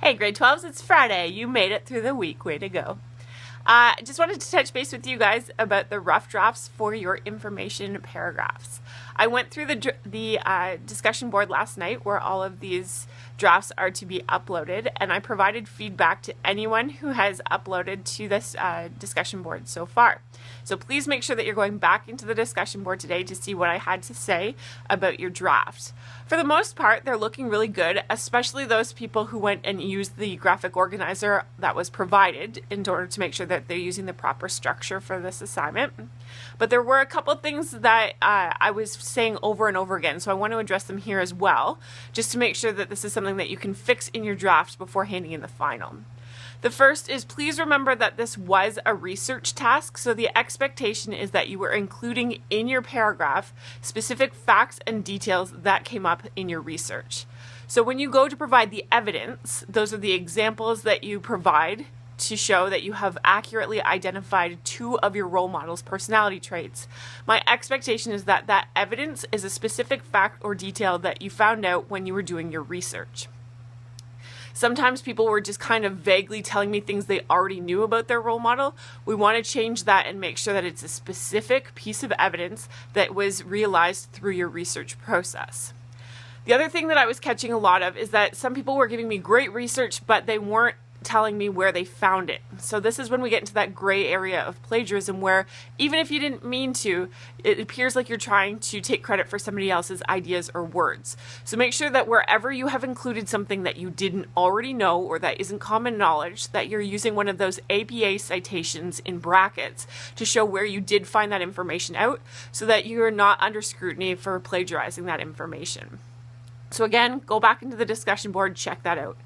Hey grade 12s, it's Friday. You made it through the week. Way to go. Just wanted to touch base with you guys about the rough drafts for your information paragraphs. I went through the discussion board last night where all of these drafts are to be uploaded, and I provided feedback to anyone who has uploaded to this discussion board so far. So please make sure that you're going back into the discussion board today to see what I had to say about your draft. For the most part, they're looking really good, especially those people who went and used the graphic organizer that was provided in order to make sure that they're using the proper structure for this assignment. But there were a couple of things that I was saying over and over again, so I want to address them here as well, just to make sure that this is something that you can fix in your draft before handing in the final. The first is, please remember that this was a research task, so the expectation is that you were including in your paragraph specific facts and details that came up in your research. So when you go to provide the evidence, those are the examples that you provide to show that you have accurately identified 2 of your role models' personality traits. My expectation is that that evidence is a specific fact or detail that you found out when you were doing your research. Sometimes people were just kind of vaguely telling me things they already knew about their role model. We want to change that and make sure that it's a specific piece of evidence that was realized through your research process. The other thing that I was catching a lot of is that some people were giving me great research, but they weren't telling me where they found it. So this is when we get into that gray area of plagiarism where even if you didn't mean to, it appears like you're trying to take credit for somebody else's ideas or words. So make sure that wherever you have included something that you didn't already know or that isn't common knowledge, that you're using one of those APA citations in brackets to show where you did find that information out so that you're not under scrutiny for plagiarizing that information. So again, go back into the discussion board, check that out.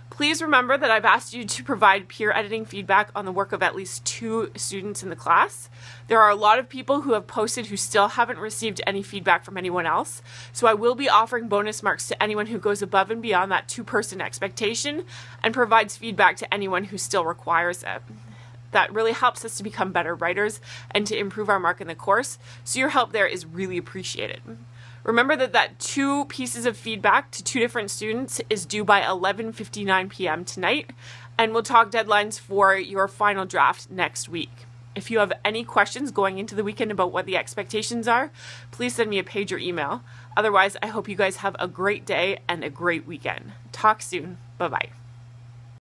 Please remember that I've asked you to provide peer editing feedback on the work of at least 2 students in the class. There are a lot of people who have posted who still haven't received any feedback from anyone else, so I will be offering bonus marks to anyone who goes above and beyond that 2-person expectation and provides feedback to anyone who still requires it. That really helps us to become better writers and to improve our mark in the course, so your help there is really appreciated. Remember that 2 pieces of feedback to 2 different students is due by 11:59 p.m. tonight, and we'll talk deadlines for your final draft next week. If you have any questions going into the weekend about what the expectations are, please send me a page or email. Otherwise, I hope you guys have a great day and a great weekend. Talk soon. Bye-bye.